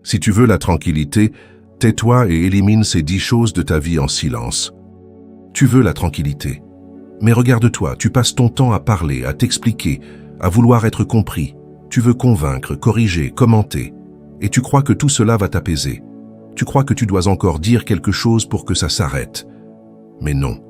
Si tu veux la tranquillité, tais-toi et élimine ces 10 choses de ta vie en silence. Tu veux la tranquillité. Mais regarde-toi, tu passes ton temps à parler, à t'expliquer, à vouloir être compris. Tu veux convaincre, corriger, commenter. Et tu crois que tout cela va t'apaiser. Tu crois que tu dois encore dire quelque chose pour que ça s'arrête. Mais non.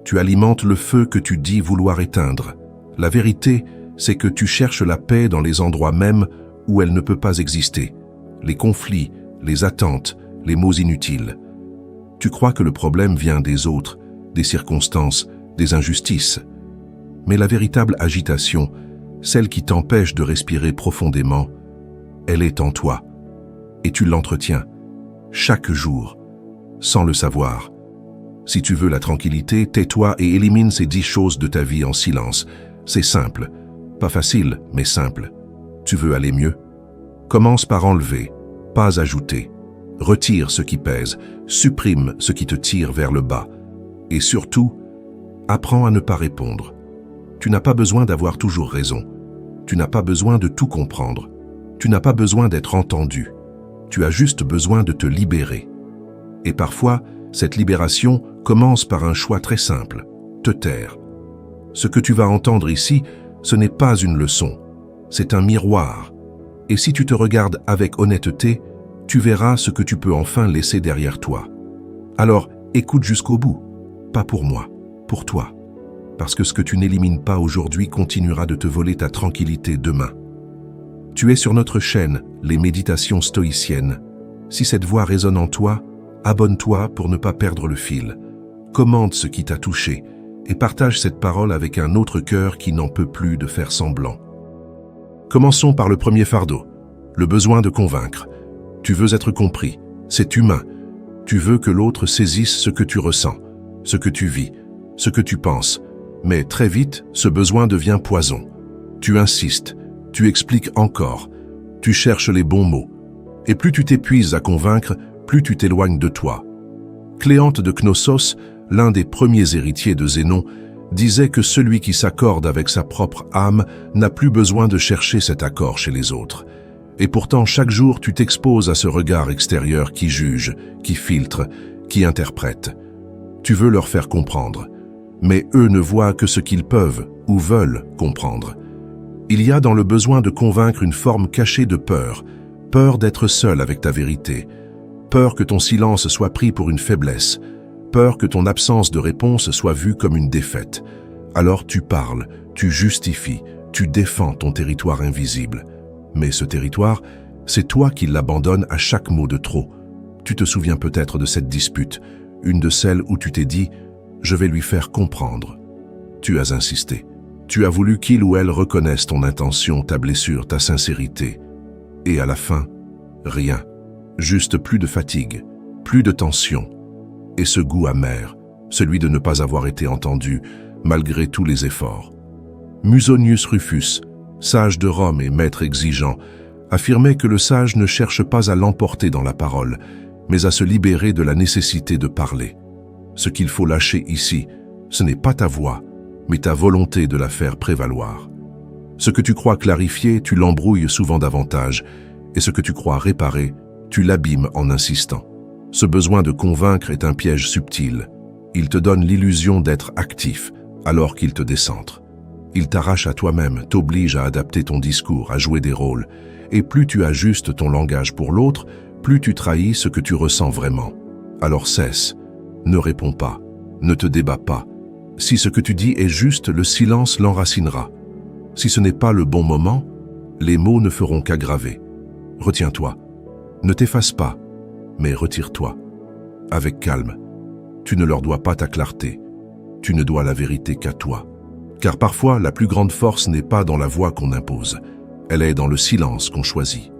Tu alimentes le feu que tu dis vouloir éteindre. La vérité, c'est que tu cherches la paix dans les endroits mêmes où elle ne peut pas exister. Les conflits, les attentes, les mots inutiles. Tu crois que le problème vient des autres, des circonstances, des injustices. Mais la véritable agitation, celle qui t'empêche de respirer profondément, elle est en toi. Et tu l'entretiens, chaque jour, sans le savoir. Si tu veux la tranquillité, tais-toi et élimine ces 10 choses de ta vie en silence. C'est simple. Pas facile, mais simple. Tu veux aller mieux? Commence par enlever, pas ajouter. Retire ce qui pèse, supprime ce qui te tire vers le bas. Et surtout, apprends à ne pas répondre. Tu n'as pas besoin d'avoir toujours raison. Tu n'as pas besoin de tout comprendre. Tu n'as pas besoin d'être entendu. Tu as juste besoin de te libérer. Et parfois, cette libération commence par un choix très simple, te taire. Ce que tu vas entendre ici, ce n'est pas une leçon, c'est un miroir. Et si tu te regardes avec honnêteté, tu verras ce que tu peux enfin laisser derrière toi. Alors, écoute jusqu'au bout, pas pour moi, pour toi. Parce que ce que tu n'élimines pas aujourd'hui continuera de te voler ta tranquillité demain. Tu es sur notre chaîne, les méditations stoïciennes. Si cette voix résonne en toi, abonne-toi pour ne pas perdre le fil. Commente ce qui t'a touché et partage cette parole avec un autre cœur qui n'en peut plus de faire semblant. Commençons par le premier fardeau, le besoin de convaincre. Tu veux être compris, c'est humain. Tu veux que l'autre saisisse ce que tu ressens, ce que tu vis, ce que tu penses. Mais très vite, ce besoin devient poison. Tu insistes, tu expliques encore, tu cherches les bons mots. Et plus tu t'épuises à convaincre, plus tu t'éloignes de toi. Cléante de Knossos, l'un des premiers héritiers de Zénon, disait que celui qui s'accorde avec sa propre âme n'a plus besoin de chercher cet accord chez les autres. Et pourtant, chaque jour, tu t'exposes à ce regard extérieur qui juge, qui filtre, qui interprète. Tu veux leur faire comprendre. Mais eux ne voient que ce qu'ils peuvent ou veulent comprendre. Il y a dans le besoin de convaincre une forme cachée de peur, peur d'être seul avec ta vérité, peur que ton silence soit pris pour une faiblesse, peur que ton absence de réponse soit vue comme une défaite. Alors tu parles, tu justifies, tu défends ton territoire invisible. Mais ce territoire, c'est toi qui l'abandonnes à chaque mot de trop. Tu te souviens peut-être de cette dispute, une de celles où tu t'es dit « je vais lui faire comprendre ». Tu as insisté. Tu as voulu qu'il ou elle reconnaisse ton intention, ta blessure, ta sincérité. Et à la fin, rien. Juste plus de fatigue, plus de tension. Et ce goût amer, celui de ne pas avoir été entendu, malgré tous les efforts. Musonius Rufus, sage de Rome et maître exigeant, affirmait que le sage ne cherche pas à l'emporter dans la parole, mais à se libérer de la nécessité de parler. Ce qu'il faut lâcher ici, ce n'est pas ta voix, mais ta volonté de la faire prévaloir. Ce que tu crois clarifier, tu l'embrouilles souvent davantage, et ce que tu crois réparer, tu l'abîmes en insistant. Ce besoin de convaincre est un piège subtil. Il te donne l'illusion d'être actif, alors qu'il te décentre. Il t'arrache à toi-même, t'oblige à adapter ton discours, à jouer des rôles. Et plus tu ajustes ton langage pour l'autre, plus tu trahis ce que tu ressens vraiment. Alors cesse, ne réponds pas, ne te débats pas. Si ce que tu dis est juste, le silence l'enracinera. Si ce n'est pas le bon moment, les mots ne feront qu'aggraver. Retiens-toi. Ne t'efface pas, mais retire-toi. Avec calme. Tu ne leur dois pas ta clarté. Tu ne dois la vérité qu'à toi. Car parfois, la plus grande force n'est pas dans la voix qu'on impose. Elle est dans le silence qu'on choisit.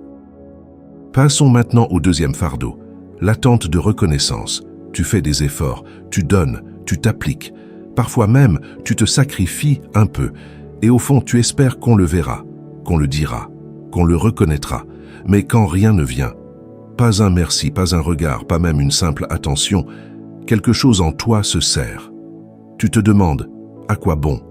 Passons maintenant au deuxième fardeau, l'attente de reconnaissance. Tu fais des efforts, tu donnes, tu t'appliques. Parfois même, tu te sacrifies un peu. Et au fond, tu espères qu'on le verra, qu'on le dira, qu'on le reconnaîtra. Mais quand rien ne vient, pas un merci, pas un regard, pas même une simple attention, quelque chose en toi se serre. Tu te demandes, à quoi bon?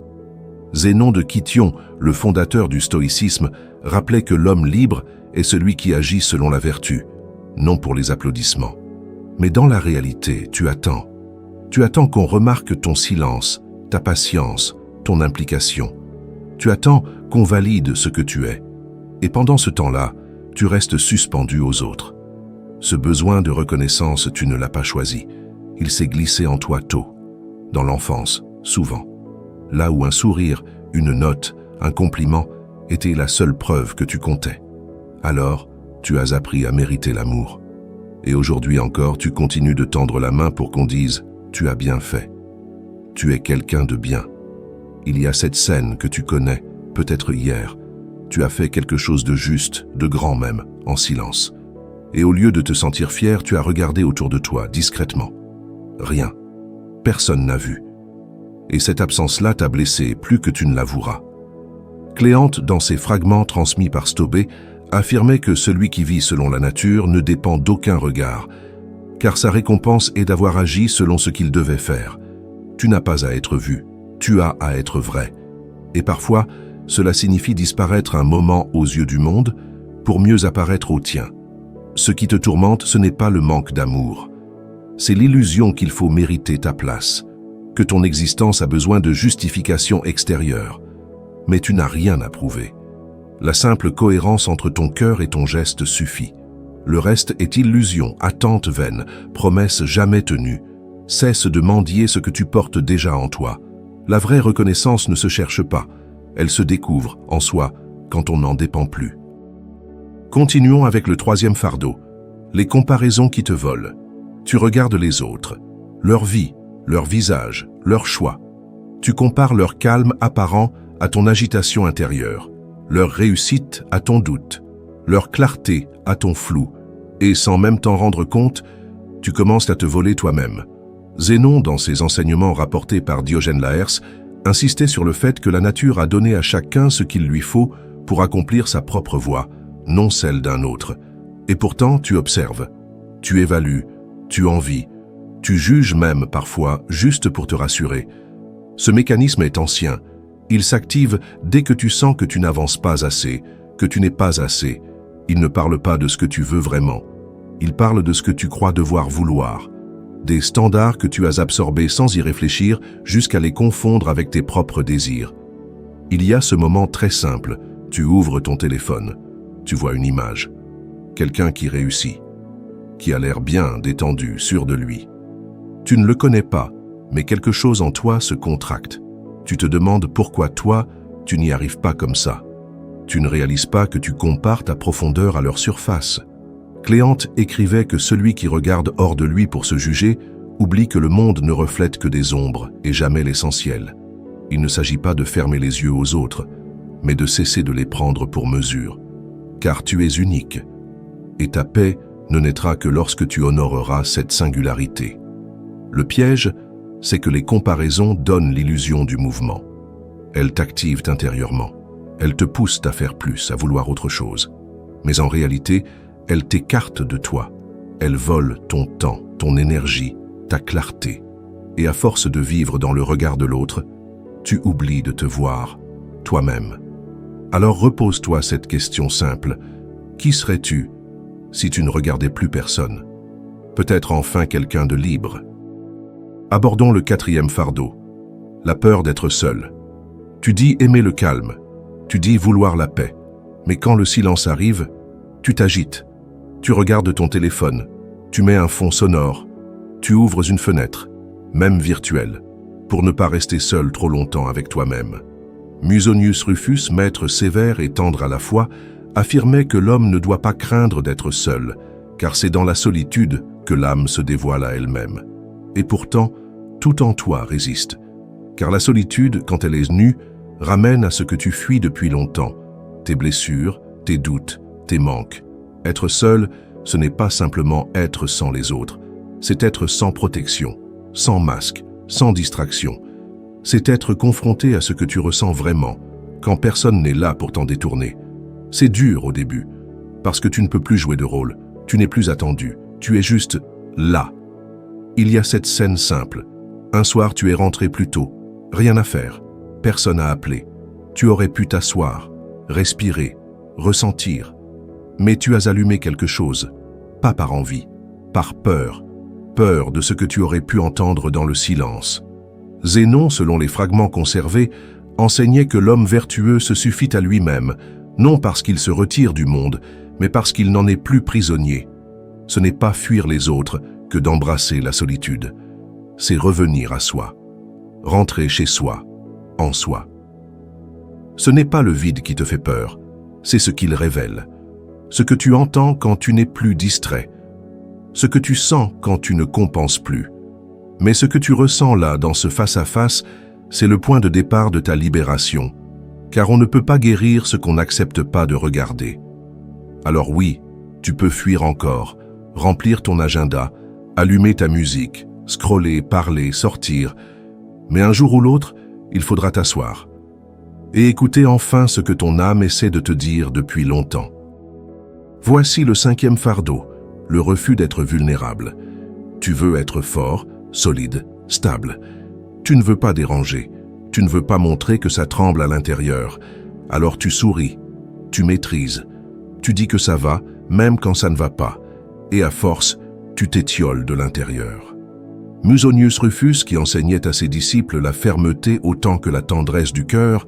Zénon de Kition, le fondateur du stoïcisme, rappelait que l'homme libre est celui qui agit selon la vertu, non pour les applaudissements. Mais dans la réalité, tu attends. Tu attends qu'on remarque ton silence, ta patience, ton implication. Tu attends qu'on valide ce que tu es. Et pendant ce temps-là, tu restes suspendu aux autres. Ce besoin de reconnaissance, tu ne l'as pas choisi. Il s'est glissé en toi tôt, dans l'enfance, souvent. Là où un sourire, une note, un compliment était la seule preuve que tu comptais. Alors, tu as appris à mériter l'amour. Et aujourd'hui encore, tu continues de tendre la main pour qu'on dise « tu as bien fait ». Tu es quelqu'un de bien. Il y a cette scène que tu connais, peut-être hier. Tu as fait quelque chose de juste, de grand même, en silence. Et au lieu de te sentir fier, tu as regardé autour de toi, discrètement. Rien. Personne n'a vu. Et cette absence-là t'a blessé plus que tu ne l'avoueras. Cléante, dans ses fragments transmis par Stobé, affirmait que celui qui vit selon la nature ne dépend d'aucun regard, car sa récompense est d'avoir agi selon ce qu'il devait faire. Tu n'as pas à être vu, tu as à être vrai. Et parfois, cela signifie disparaître un moment aux yeux du monde pour mieux apparaître aux tiens. Ce qui te tourmente, ce n'est pas le manque d'amour. C'est l'illusion qu'il faut mériter ta place, que ton existence a besoin de justification extérieure. Mais tu n'as rien à prouver. La simple cohérence entre ton cœur et ton geste suffit. Le reste est illusion, attente vaine, promesse jamais tenue. Cesse de mendier ce que tu portes déjà en toi. La vraie reconnaissance ne se cherche pas. Elle se découvre en soi quand on n'en dépend plus. Continuons avec le troisième fardeau, les comparaisons qui te volent. Tu regardes les autres, leur vie, leur visage, leurs choix. Tu compares leur calme apparent à ton agitation intérieure, leur réussite à ton doute, leur clarté à ton flou, et sans même t'en rendre compte, tu commences à te voler toi-même. Zénon, dans ses enseignements rapportés par Diogène Laërce, insistait sur le fait que la nature a donné à chacun ce qu'il lui faut pour accomplir sa propre voie, non celle d'un autre. Et pourtant, tu observes, tu évalues, tu envies, tu juges même parfois juste pour te rassurer. Ce mécanisme est ancien. Il s'active dès que tu sens que tu n'avances pas assez, que tu n'es pas assez. Il ne parle pas de ce que tu veux vraiment. Il parle de ce que tu crois devoir vouloir. Des standards que tu as absorbés sans y réfléchir jusqu'à les confondre avec tes propres désirs. Il y a ce moment très simple. Tu ouvres ton téléphone. Tu vois une image. Quelqu'un qui réussit. Qui a l'air bien, détendu, sûr de lui. Tu ne le connais pas, mais quelque chose en toi se contracte. Tu te demandes pourquoi toi, tu n'y arrives pas comme ça. Tu ne réalises pas que tu compares ta profondeur à leur surface. Cléante écrivait que celui qui regarde hors de lui pour se juger oublie que le monde ne reflète que des ombres et jamais l'essentiel. Il ne s'agit pas de fermer les yeux aux autres, mais de cesser de les prendre pour mesure. Car tu es unique, et ta paix ne naîtra que lorsque tu honoreras cette singularité. Le piège, c'est que les comparaisons donnent l'illusion du mouvement. Elles t'activent intérieurement. Elles te poussent à faire plus, à vouloir autre chose. Mais en réalité, elles t'écartent de toi. Elles volent ton temps, ton énergie, ta clarté. Et à force de vivre dans le regard de l'autre, tu oublies de te voir, toi-même. Alors repose-toi cette question simple. Qui serais-tu si tu ne regardais plus personne? Peut-être enfin quelqu'un de libre. Abordons le quatrième fardeau, la peur d'être seul. Tu dis aimer le calme, tu dis vouloir la paix, mais quand le silence arrive, tu t'agites, tu regardes ton téléphone, tu mets un fond sonore, tu ouvres une fenêtre, même virtuelle, pour ne pas rester seul trop longtemps avec toi-même. Musonius Rufus, maître sévère et tendre à la fois, affirmait que l'homme ne doit pas craindre d'être seul, car c'est dans la solitude que l'âme se dévoile à elle-même. Et pourtant, tout en toi résiste, car la solitude, quand elle est nue, ramène à ce que tu fuis depuis longtemps, tes blessures, tes doutes, tes manques. Être seul, ce n'est pas simplement être sans les autres, c'est être sans protection, sans masque, sans distraction. C'est être confronté à ce que tu ressens vraiment, quand personne n'est là pour t'en détourner. C'est dur au début, parce que tu ne peux plus jouer de rôle, tu n'es plus attendu, tu es juste là. Il y a cette scène simple. Un soir, tu es rentré plus tôt. Rien à faire. Personne à appeler. Tu aurais pu t'asseoir, respirer, ressentir. Mais tu as allumé quelque chose. pas par envie, par peur, peur de ce que tu aurais pu entendre dans le silence. Zénon, selon les fragments conservés, enseignait que l'homme vertueux se suffit à lui-même, non parce qu'il se retire du monde, mais parce qu'il n'en est plus prisonnier. Ce n'est pas fuir les autres que d'embrasser la solitude. C'est revenir à soi, rentrer chez soi, en soi. Ce n'est pas le vide qui te fait peur, c'est ce qu'il révèle. Ce que tu entends quand tu n'es plus distrait, ce que tu sens quand tu ne compenses plus. Mais ce que tu ressens là, dans ce face-à-face, c'est le point de départ de ta libération, car on ne peut pas guérir ce qu'on n'accepte pas de regarder. Alors oui, tu peux fuir encore, remplir ton agenda, allumer ta musique, scroller, parler, sortir, mais un jour ou l'autre, il faudra t'asseoir et écouter enfin ce que ton âme essaie de te dire depuis longtemps. Voici le 5e fardeau, le refus d'être vulnérable. Tu veux être fort, solide, stable. Tu ne veux pas déranger, tu ne veux pas montrer que ça tremble à l'intérieur. Alors tu souris, tu maîtrises, tu dis que ça va, même quand ça ne va pas. Et à force, tu t'étioles de l'intérieur. Musonius Rufus, qui enseignait à ses disciples la fermeté autant que la tendresse du cœur,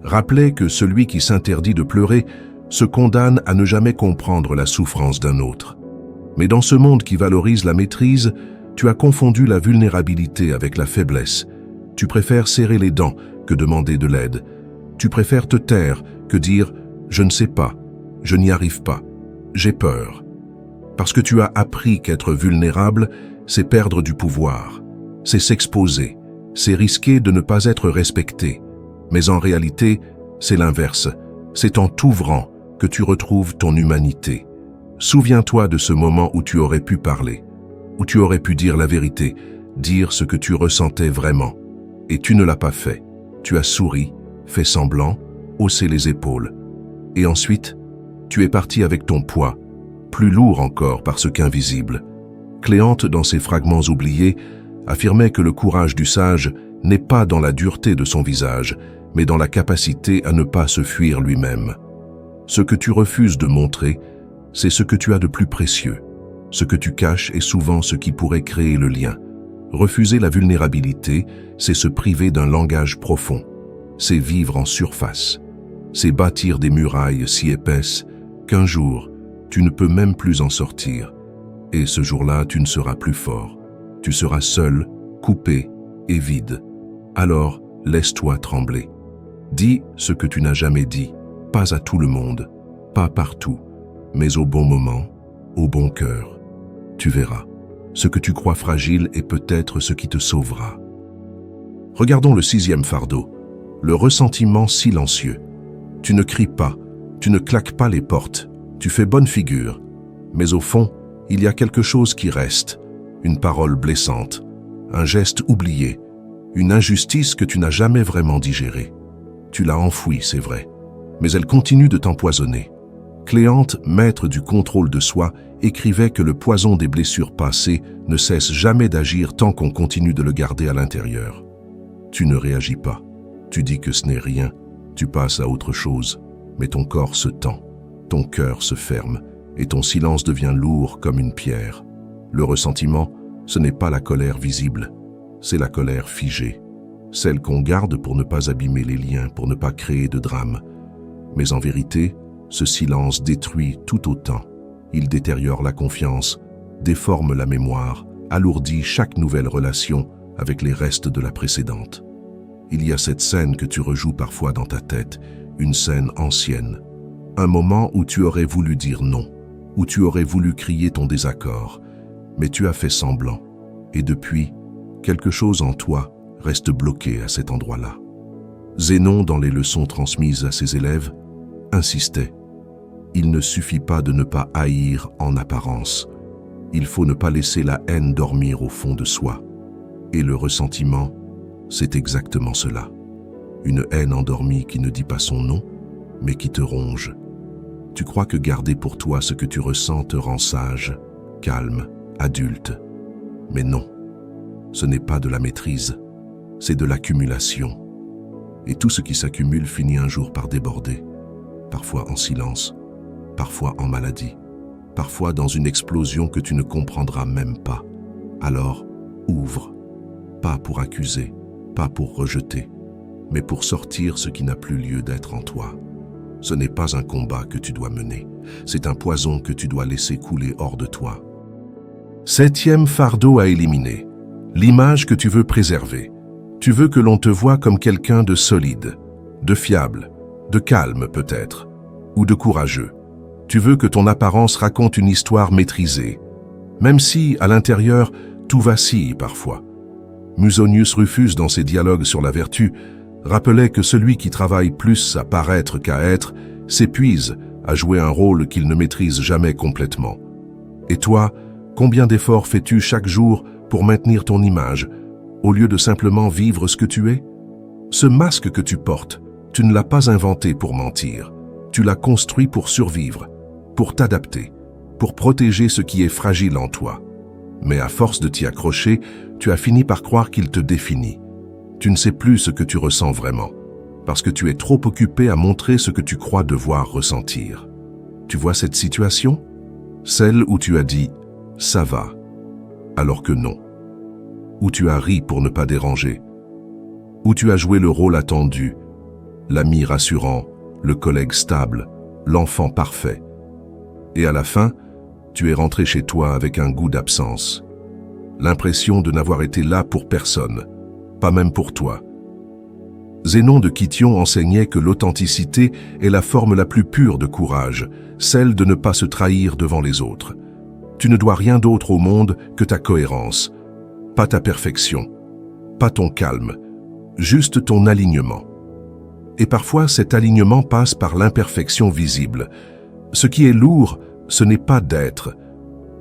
rappelait que celui qui s'interdit de pleurer se condamne à ne jamais comprendre la souffrance d'un autre. Mais dans ce monde qui valorise la maîtrise, tu as confondu la vulnérabilité avec la faiblesse. Tu préfères serrer les dents que demander de l'aide. Tu préfères te taire que dire « je ne sais pas, je n'y arrive pas, j'ai peur ». Parce que tu as appris qu'être vulnérable, c'est perdre du pouvoir, c'est s'exposer, c'est risquer de ne pas être respecté. Mais en réalité, c'est l'inverse. C'est en t'ouvrant que tu retrouves ton humanité. Souviens-toi de ce moment où tu aurais pu parler, où tu aurais pu dire la vérité, dire ce que tu ressentais vraiment. Et tu ne l'as pas fait. Tu as souri, fait semblant, haussé les épaules. Et ensuite, tu es parti avec ton poids, plus lourd encore parce qu'invisible. Cléante, dans ses fragments oubliés, affirmait que le courage du sage n'est pas dans la dureté de son visage, mais dans la capacité à ne pas se fuir lui-même. Ce que tu refuses de montrer, c'est ce que tu as de plus précieux. Ce que tu caches est souvent ce qui pourrait créer le lien. Refuser la vulnérabilité, c'est se priver d'un langage profond. C'est vivre en surface. C'est bâtir des murailles si épaisses qu'un jour, tu ne peux même plus en sortir. Et ce jour-là, tu ne seras plus fort. Tu seras seul, coupé et vide. Alors, laisse-toi trembler. Dis ce que tu n'as jamais dit, pas à tout le monde, pas partout, mais au bon moment, au bon cœur. Tu verras, ce que tu crois fragile est peut-être ce qui te sauvera. Regardons le 6e fardeau, le ressentiment silencieux. Tu ne cries pas, tu ne claques pas les portes, tu fais bonne figure, mais au fond, il y a quelque chose qui reste, une parole blessante, un geste oublié, une injustice que tu n'as jamais vraiment digérée. Tu l'as enfouie, c'est vrai, mais elle continue de t'empoisonner. Cléante, maître du contrôle de soi, écrivait que le poison des blessures passées ne cesse jamais d'agir tant qu'on continue de le garder à l'intérieur. Tu ne réagis pas, tu dis que ce n'est rien, tu passes à autre chose, mais ton corps se tend, ton cœur se ferme, et ton silence devient lourd comme une pierre. Le ressentiment, ce n'est pas la colère visible, c'est la colère figée, celle qu'on garde pour ne pas abîmer les liens, pour ne pas créer de drame. Mais en vérité, ce silence détruit tout autant. Il détériore la confiance, déforme la mémoire, alourdit chaque nouvelle relation avec les restes de la précédente. Il y a cette scène que tu rejoues parfois dans ta tête, une scène ancienne. Un moment où tu aurais voulu dire non, où tu aurais voulu crier ton désaccord, mais tu as fait semblant. Et depuis, quelque chose en toi reste bloqué à cet endroit-là. Zénon, dans les leçons transmises à ses élèves, insistait. Il ne suffit pas de ne pas haïr en apparence. Il faut ne pas laisser la haine dormir au fond de soi. Et le ressentiment, c'est exactement cela. Une haine endormie qui ne dit pas son nom, mais qui te ronge. Tu crois que garder pour toi ce que tu ressens te rend sage, calme, adulte. Mais non, ce n'est pas de la maîtrise, c'est de l'accumulation. Et tout ce qui s'accumule finit un jour par déborder, parfois en silence, parfois en maladie. parfois dans une explosion que tu ne comprendras même pas. Alors, ouvre, pas pour accuser, pas pour rejeter, mais pour sortir ce qui n'a plus lieu d'être en toi. Ce n'est pas un combat que tu dois mener, c'est un poison que tu dois laisser couler hors de toi. 7e fardeau à éliminer, l'image que tu veux préserver. Tu veux que l'on te voie comme quelqu'un de solide, de fiable, de calme peut-être, ou de courageux. Tu veux que ton apparence raconte une histoire maîtrisée, même si, à l'intérieur, tout vacille parfois. Musonius Rufus, dans ses dialogues sur la vertu, rappelait que celui qui travaille plus à paraître qu'à être s'épuise à jouer un rôle qu'il ne maîtrise jamais complètement. Et toi, combien d'efforts fais-tu chaque jour pour maintenir ton image, au lieu de simplement vivre ce que tu es? Ce masque que tu portes, tu ne l'as pas inventé pour mentir. Tu l'as construit pour survivre, pour t'adapter, pour protéger ce qui est fragile en toi. Mais à force de t'y accrocher, tu as fini par croire qu'il te définit. Tu ne sais plus ce que tu ressens vraiment, parce que tu es trop occupé à montrer ce que tu crois devoir ressentir. Tu vois cette situation? Celle où tu as dit « ça va », alors que non. Où tu as ri pour ne pas déranger. Où tu as joué le rôle attendu, l'ami rassurant, le collègue stable, l'enfant parfait. Et à la fin, tu es rentré chez toi avec un goût d'absence. L'impression de n'avoir été là pour personne, pas même pour toi. Zénon de Kition enseignait que l'authenticité est la forme la plus pure de courage, celle de ne pas se trahir devant les autres. Tu ne dois rien d'autre au monde que ta cohérence, pas ta perfection, pas ton calme, juste ton alignement. Et parfois, cet alignement passe par l'imperfection visible. Ce qui est lourd, ce n'est pas d'être,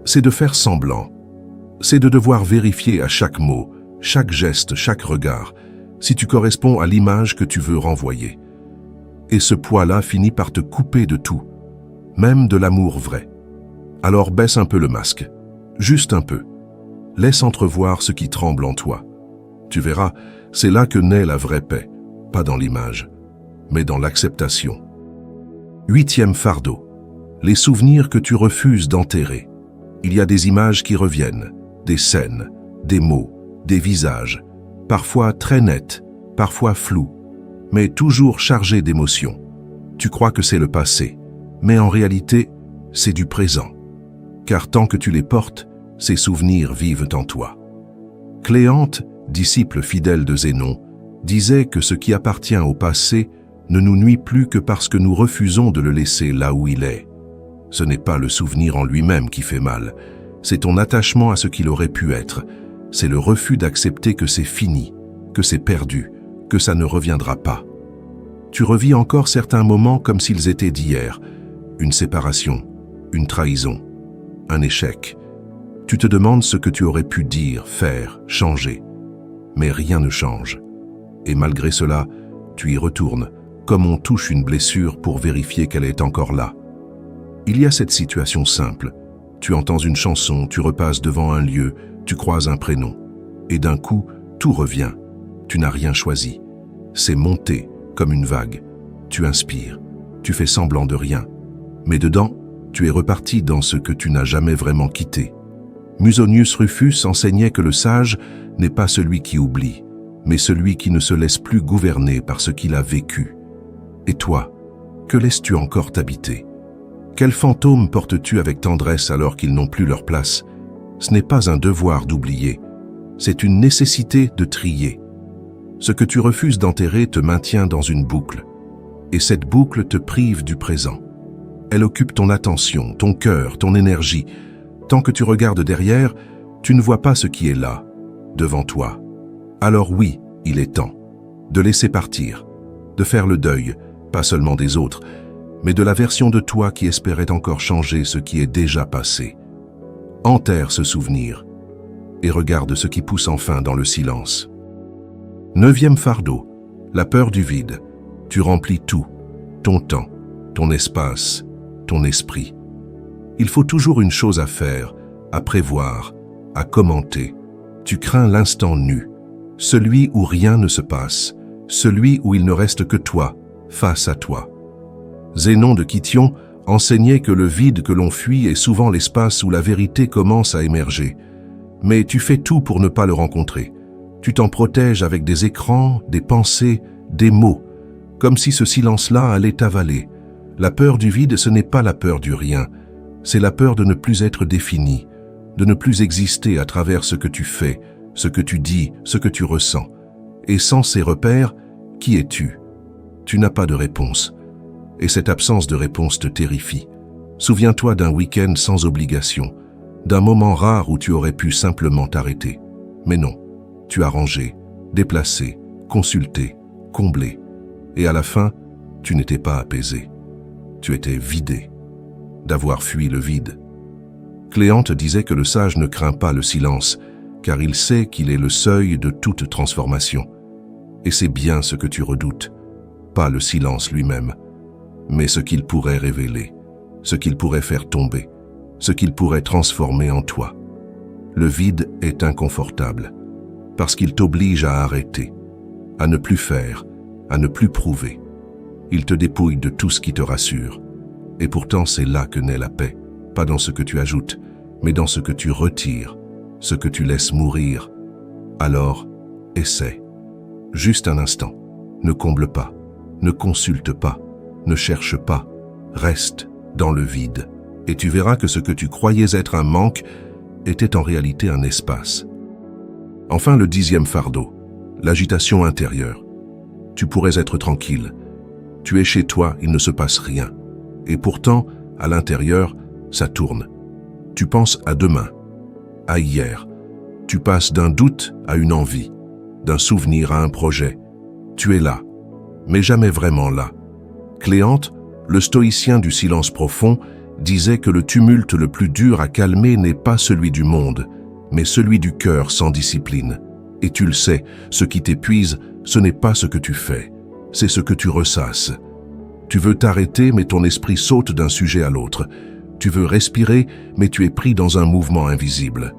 c'est de faire semblant. C'est de devoir vérifier à chaque mot, chaque geste, chaque regard, si tu corresponds à l'image que tu veux renvoyer. Et ce poids-là finit par te couper de tout, même de l'amour vrai. Alors baisse un peu le masque, juste un peu. Laisse entrevoir ce qui tremble en toi. Tu verras, c'est là que naît la vraie paix, pas dans l'image, mais dans l'acceptation. 8e fardeau, les souvenirs que tu refuses d'enterrer. Il y a des images qui reviennent, des scènes, des mots, des visages, parfois très nets, parfois flous, mais toujours chargés d'émotions. Tu crois que c'est le passé, mais en réalité, c'est du présent. Car tant que tu les portes, ces souvenirs vivent en toi. Cléante, disciple fidèle de Zénon, disait que ce qui appartient au passé ne nous nuit plus que parce que nous refusons de le laisser là où il est. Ce n'est pas le souvenir en lui-même qui fait mal, c'est ton attachement à ce qu'il aurait pu être. C'est le refus d'accepter que c'est fini, que c'est perdu, que ça ne reviendra pas. Tu revis encore certains moments comme s'ils étaient d'hier. Une séparation, une trahison, un échec. Tu te demandes ce que tu aurais pu dire, faire, changer. Mais rien ne change. Et malgré cela, tu y retournes, comme on touche une blessure pour vérifier qu'elle est encore là. Il y a cette situation simple. Tu entends une chanson, tu repasses devant un lieu, tu croises un prénom. Et d'un coup, tout revient. Tu n'as rien choisi. C'est monté comme une vague. Tu inspires. Tu fais semblant de rien. Mais dedans, tu es reparti dans ce que tu n'as jamais vraiment quitté. Musonius Rufus enseignait que le sage n'est pas celui qui oublie, mais celui qui ne se laisse plus gouverner par ce qu'il a vécu. Et toi, que laisses-tu encore t'habiter? Quels fantômes portes-tu avec tendresse alors qu'ils n'ont plus leur place? Ce n'est pas un devoir d'oublier, c'est une nécessité de trier. Ce que tu refuses d'enterrer te maintient dans une boucle, et cette boucle te prive du présent. Elle occupe ton attention, ton cœur, ton énergie. Tant que tu regardes derrière, tu ne vois pas ce qui est là, devant toi. Alors oui, il est temps de laisser partir, de faire le deuil, pas seulement des autres, mais de la version de toi qui espérait encore changer ce qui est déjà passé. Enterre ce souvenir et regarde ce qui pousse enfin dans le silence. 9e fardeau, la peur du vide. Tu remplis tout, ton temps, ton espace, ton esprit. Il faut toujours une chose à faire, à prévoir, à commenter. Tu crains l'instant nu, celui où rien ne se passe, celui où il ne reste que toi, face à toi. Zénon de Kition enseignait que le vide que l'on fuit est souvent l'espace où la vérité commence à émerger. Mais tu fais tout pour ne pas le rencontrer. Tu t'en protèges avec des écrans, des pensées, des mots, comme si ce silence-là allait t'avaler. La peur du vide, ce n'est pas la peur du rien, c'est la peur de ne plus être défini, de ne plus exister à travers ce que tu fais, ce que tu dis, ce que tu ressens. Et sans ces repères, qui es-tu? Tu n'as pas de réponse. Et cette absence de réponse te terrifie. Souviens-toi d'un week-end sans obligation, d'un moment rare où tu aurais pu simplement t'arrêter. Mais non, tu as rangé, déplacé, consulté, comblé. Et à la fin, tu n'étais pas apaisé. Tu étais vidé, d'avoir fui le vide. Cléante disait que le sage ne craint pas le silence, car il sait qu'il est le seuil de toute transformation. Et c'est bien ce que tu redoutes, pas le silence lui-même, mais ce qu'il pourrait révéler, ce qu'il pourrait faire tomber, ce qu'il pourrait transformer en toi. Le vide est inconfortable, parce qu'il t'oblige à arrêter, à ne plus faire, à ne plus prouver. Il te dépouille de tout ce qui te rassure. Et pourtant, c'est là que naît la paix, pas dans ce que tu ajoutes, mais dans ce que tu retires, ce que tu laisses mourir. Alors, essaie. Juste un instant. Ne comble pas, ne consulte pas, ne cherche pas. Reste dans le vide. Et tu verras que ce que tu croyais être un manque était en réalité un espace. Enfin, le 10e fardeau, l'agitation intérieure. Tu pourrais être tranquille. Tu es chez toi, il ne se passe rien. Et pourtant, à l'intérieur, ça tourne. Tu penses à demain, à hier. Tu passes d'un doute à une envie, d'un souvenir à un projet. Tu es là, mais jamais vraiment là. Cléante, le stoïcien du silence profond, disait que le tumulte le plus dur à calmer n'est pas celui du monde, mais celui du cœur sans discipline. Et tu le sais, ce qui t'épuise, ce n'est pas ce que tu fais, c'est ce que tu ressasses. Tu veux t'arrêter, mais ton esprit saute d'un sujet à l'autre. Tu veux respirer, mais tu es pris dans un mouvement invisible.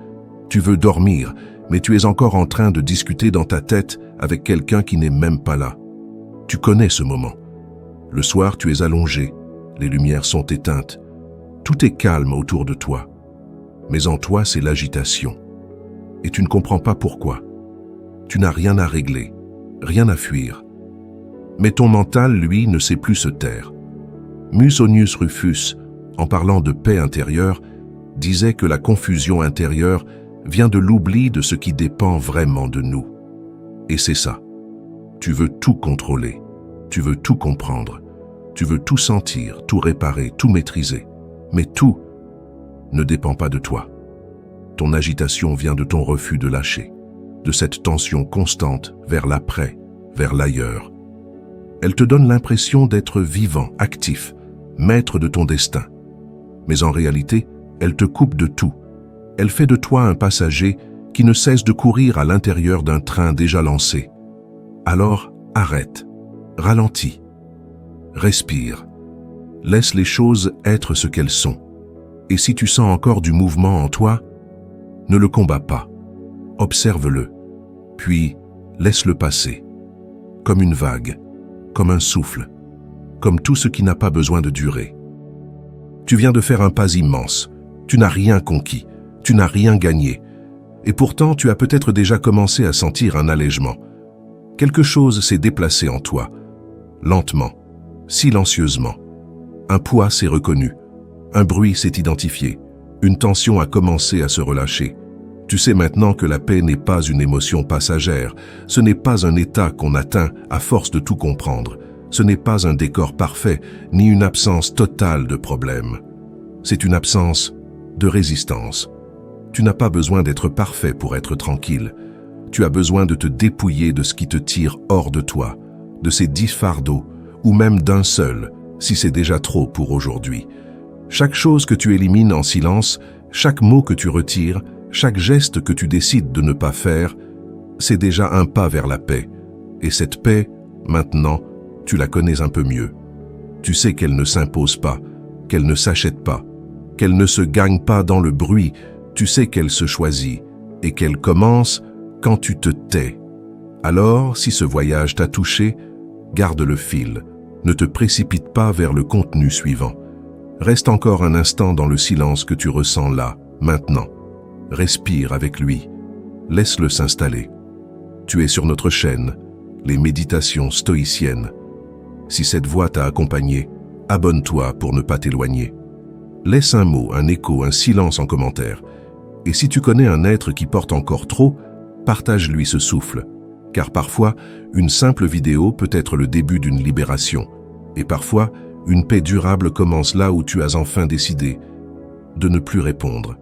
Tu veux dormir, mais tu es encore en train de discuter dans ta tête avec quelqu'un qui n'est même pas là. Tu connais ce moment. Le soir, tu es allongé, les lumières sont éteintes. Tout est calme autour de toi. Mais en toi, c'est l'agitation. Et tu ne comprends pas pourquoi. Tu n'as rien à régler, rien à fuir. Mais ton mental, lui, ne sait plus se taire. Musonius Rufus, en parlant de paix intérieure, disait que la confusion intérieure vient de l'oubli de ce qui dépend vraiment de nous. Et c'est ça. Tu veux tout contrôler, tu veux tout comprendre, tu veux tout sentir, tout réparer, tout maîtriser. Mais tout ne dépend pas de toi. Ton agitation vient de ton refus de lâcher, de cette tension constante vers l'après, vers l'ailleurs. Elle te donne l'impression d'être vivant, actif, maître de ton destin. Mais en réalité, elle te coupe de tout. Elle fait de toi un passager qui ne cesse de courir à l'intérieur d'un train déjà lancé. Alors, arrête, ralentis, respire, laisse les choses être ce qu'elles sont. Et si tu sens encore du mouvement en toi, ne le combats pas, observe-le, puis laisse-le passer, comme une vague, comme un souffle, comme tout ce qui n'a pas besoin de durer. Tu viens de faire un pas immense, tu n'as rien conquis, tu n'as rien gagné, et pourtant tu as peut-être déjà commencé à sentir un allègement. Quelque chose s'est déplacé en toi, lentement, silencieusement. Un poids s'est reconnu, un bruit s'est identifié, une tension a commencé à se relâcher. Tu sais maintenant que la paix n'est pas une émotion passagère, ce n'est pas un état qu'on atteint à force de tout comprendre, ce n'est pas un décor parfait, ni une absence totale de problèmes. C'est une absence de résistance. Tu n'as pas besoin d'être parfait pour être tranquille. Tu as besoin de te dépouiller de ce qui te tire hors de toi, de ces 10 fardeaux, ou même d'un seul, si c'est déjà trop pour aujourd'hui. Chaque chose que tu élimines en silence, chaque mot que tu retires, chaque geste que tu décides de ne pas faire, c'est déjà un pas vers la paix. Et cette paix, maintenant, tu la connais un peu mieux. Tu sais qu'elle ne s'impose pas, qu'elle ne s'achète pas, qu'elle ne se gagne pas dans le bruit. Tu sais qu'elle se choisit et qu'elle commence quand tu te tais. Alors, si ce voyage t'a touché, garde le fil. Ne te précipite pas vers le contenu suivant. Reste encore un instant dans le silence que tu ressens là, maintenant. Respire avec lui. Laisse-le s'installer. Tu es sur notre chaîne, les méditations stoïciennes. Si cette voix t'a accompagné, abonne-toi pour ne pas t'éloigner. Laisse un mot, un écho, un silence en commentaire. Et si tu connais un être qui porte encore trop, partage-lui ce souffle. Car parfois, une simple vidéo peut être le début d'une libération. Et parfois, une paix durable commence là où tu as enfin décidé de ne plus répondre.